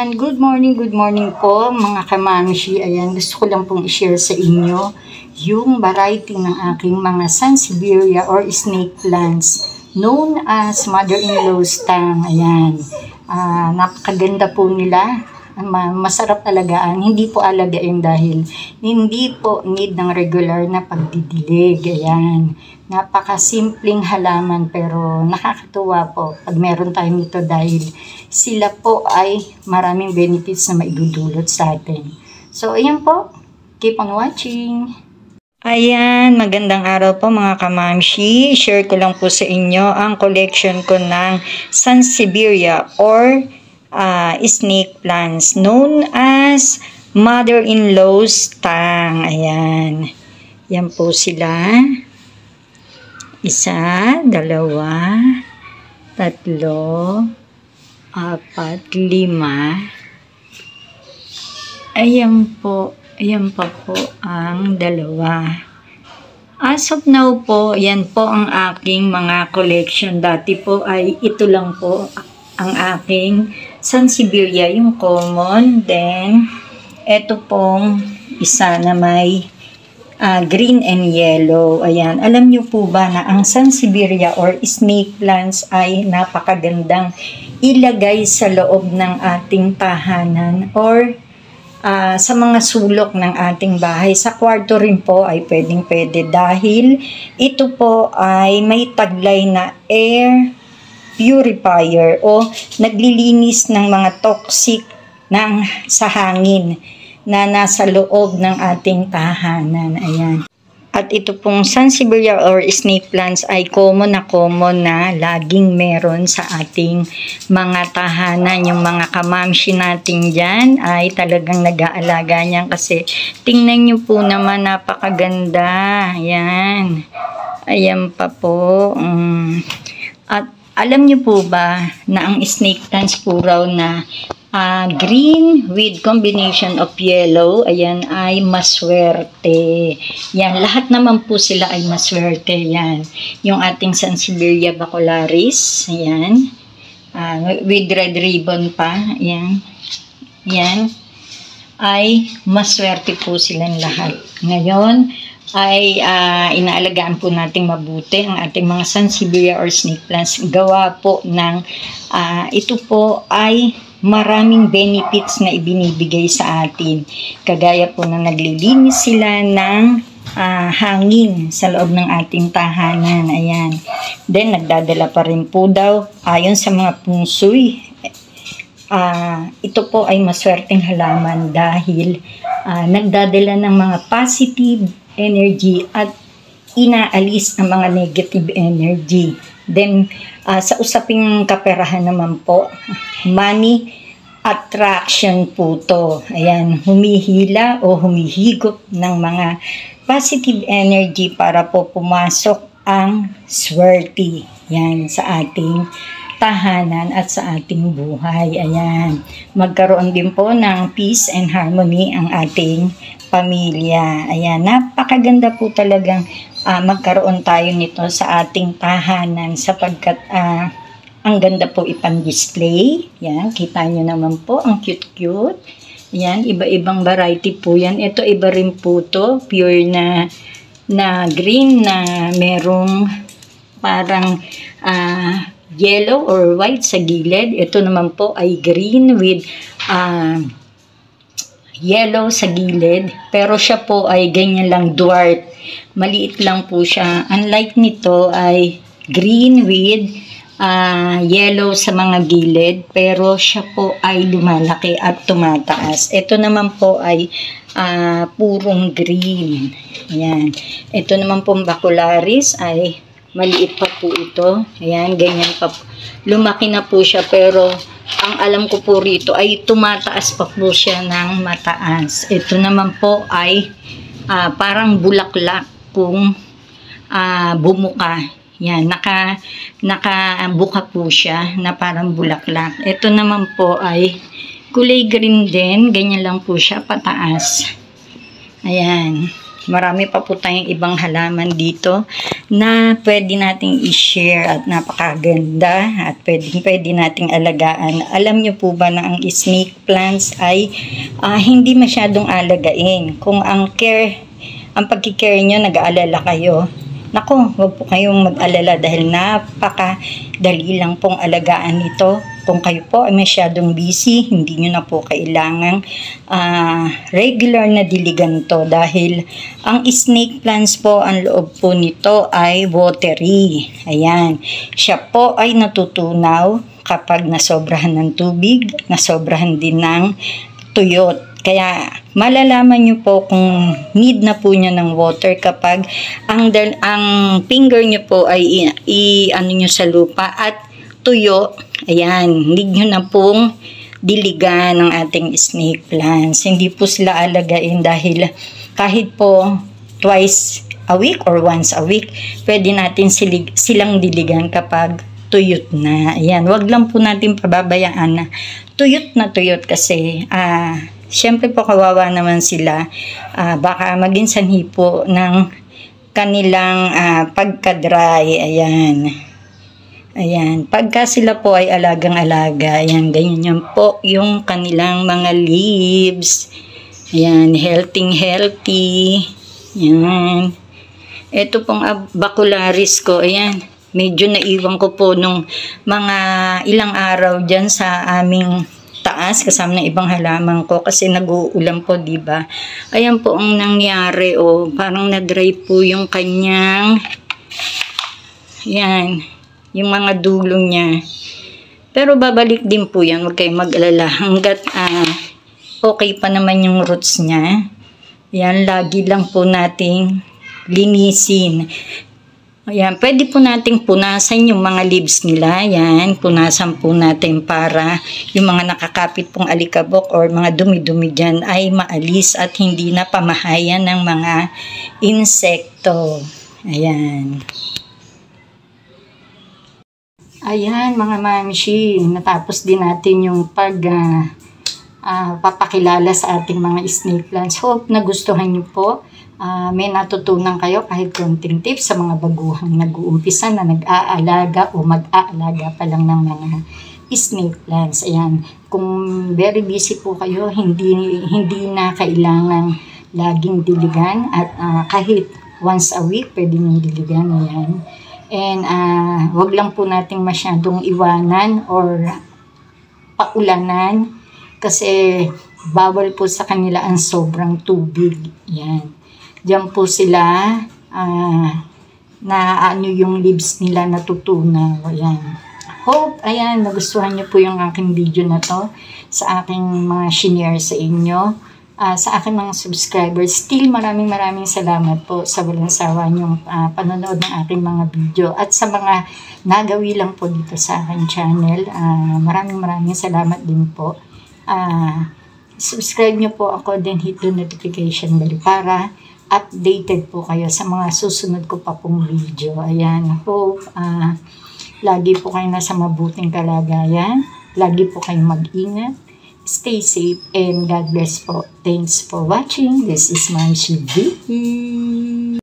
Ayan, good morning po mga kamamshi. Ayan, gusto ko lang pong i-share sa inyo yung variety ng aking mga Sansevieria or snake plants known as mother-in-law's tang. Ayan, napakaganda po nila. Masarap alagaan, hindi po alagain dahil hindi po need ng regular na pagdidilig. Ayan, napakasimpleng halaman pero nakakatuwa po pag meron tayo nito dahil sila po ay maraming benefits na maidudulot sa atin. So, ayan po, keep on watching. Ayan, magandang araw po mga kamamshi. Share ko lang po sa inyo ang collection ko ng Sansevieria or snake plants known as mother-in-law's tang. Ayan. Yan po sila. 1, 2, 3, 4, 5. Ayan po. Ayan pa po ang 2. As of now po, yan po ang aking mga collection. Dati po ay ito lang po ang aking Sansevieria, yung common. Then, ito pong isa na may green and yellow. Ayan. Alam nyo po ba na ang Sansevieria or snake plants ay napakagandang ilagay sa loob ng ating tahanan or sa mga sulok ng ating bahay. Sa kwarto rin po ay pwedeng-pwede dahil ito po ay may taglay na air purifier o naglilinis ng mga toxic sa hangin na nasa loob ng ating tahanan. Ayan. At ito pong Sansevieria or snake plants ay common na laging meron sa ating mga tahanan. Yung mga kamamshi natin dyan ay talagang nag-aalaga niyan kasi tingnan nyo po naman napakaganda. Ayan. Ayan pa po. At alam niyo po ba na ang snake plants po raw na green with combination of yellow, ayan, ay maswerte. Yan, lahat naman po sila ay maswerte. Yan, yung ating Sansevieria bacularis, ayan, with red ribbon pa, ayan, yan, ay maswerte po silang lahat. Ngayon, ay inaalagaan po nating mabuti ang ating mga Sansevieria or snake plants. Gawa po ng ito po ay maraming benefits na ibinibigay sa atin. Kagaya po na naglilinis sila ng hangin sa loob ng ating tahanan. Ayan. Then nagdadala pa rin po daw ayon sa mga pungsuy. Ito po ay maswerteng halaman dahil nagdadala ng mga positive energy at inaalis ang mga negative energy. Then, sa usaping kaperahan naman po, money attraction po to. Ayan, humihila o humihigop ng mga positive energy para po pumasok ang swerte. Yan, sa ating tahanan at sa ating buhay. Ayan, magkaroon din po ng peace and harmony ang ating pamilya. Ayan, napakaganda po talagang magkaroon tayo nito sa ating tahanan sapagkat ang ganda po ipan-display. Yan, kita nyo naman po, ang cute-cute. Yan, iba-ibang variety po yan. Ito iba rin po to, pure na green na merong parang yellow or white sa gilid. Ito naman po ay green with yellow sa gilid, pero siya po ay ganyan lang, dwarf. Maliit lang po siya. Unlike nito ay green with yellow sa mga gilid, pero siya po ay lumalaki at tumataas. Ito naman po ay purong green. Ayan. Ito naman po bacularis ay maliit pa po ito. Ayan, ganyan pa po. Lumaki na po siya, pero ang alam ko po rito ay tumataas pa po siya ng mataas. Ito naman po ay parang bulaklak kung bumuka. Yan, nakabuka po siya na parang bulaklak. Ito naman po ay kulay green din. Ganyan lang po siya, pataas. Ayan. Marami pa po tayong ibang halaman dito na pwede nating i-share at napakaganda at pwede nating alagaan. Alam niyo po ba na ang snake plants ay hindi masyadong alagain. Kung ang pagkikare nyo, nag-aalala kayo, naku, huwag po kayong mag-alala dahil napakadali lang pong alagaan nito. Kung kayo po ay masyadong busy, hindi nyo na po kailangang regular na diligan to dahil ang snake plants po, ang loob po nito ay watery. Ayan, siya po ay natutunaw kapag nasobrahan ng tubig, nasobrahan din ng tuyot. Kaya malalaman nyo po kung need na po niya ng water kapag ang finger nyo po ay ano nyo sa lupa at tuyo. Ayan, need nyo na pong diligan ng ating snake plants. Hindi po sila alagain dahil kahit po twice a week or once a week, pwede natin silang diligan kapag tuyot na. Ayan, wag lang po natin pababayaan na tuyot kasi siyempre po kawawa naman sila. Baka maging sanhi po ng kanilang pagka-dry. Ayan. Pagka sila po ay alagang-alaga, ayan, ganyan yan po yung kanilang mga leaves. Ayan, healthy. Ayan. Ito pong bacularis ko, ayan. Medyo naiwan ko po nung mga ilang araw dyan sa aming taas kasama ng ibang halaman ko kasi nag-uulan po, diba? Ayan po ang nangyari, parang na-dry po yung kanyang yung mga dulo niya. Pero babalik din po yan, huwag kayong mag-alala hanggat okay pa naman yung roots niya. Yan, lagi lang po nating linisin. Ayan, pwede po nating punasan yung mga leaves nila. Ayan, punasan po natin para yung mga nakakapit pong alikabok or mga dumi-dumi dyan ay maalis at hindi na pamahayan ng mga insekto. Ayan. Ayan, mga mamshi, natapos din natin yung papakilala sa ating mga snake plants. Hope nagustuhan niyo po. May natutunan kayo kahit konting tips sa mga baguhang nag-uumpisa na nag-aalaga o mag-aalaga pa lang ng mga snake plants. Ayan, kung very busy po kayo, hindi na kailangan laging diligan at kahit once a week pwede nyo diligan. Ayan. And wag lang po nating masyadong iwanan or paulanan kasi bawal po sa kanila ang sobrang tubig. Ayan. Diyan po sila na yung leaves nila natutunaw. Ayan. Hope, ayan, nagustuhan niyo po yung aking video na to sa aking mga shinare sa inyo. Sa aking mga subscribers, still maraming salamat po sa walang sawa niyong panonood ng aking mga video. At sa mga nagawi lang po dito sa aking channel, maraming salamat din po. Subscribe niyo po ako, then hit the notification bell para updated po kayo sa mga susunod ko pa pong video. Ayan, hope lagi po kayo nasa mabuting kalagayan. Lagi po kayong mag-ingat. Stay safe and God bless po. Thanks for watching. This is Ma'am Vicky.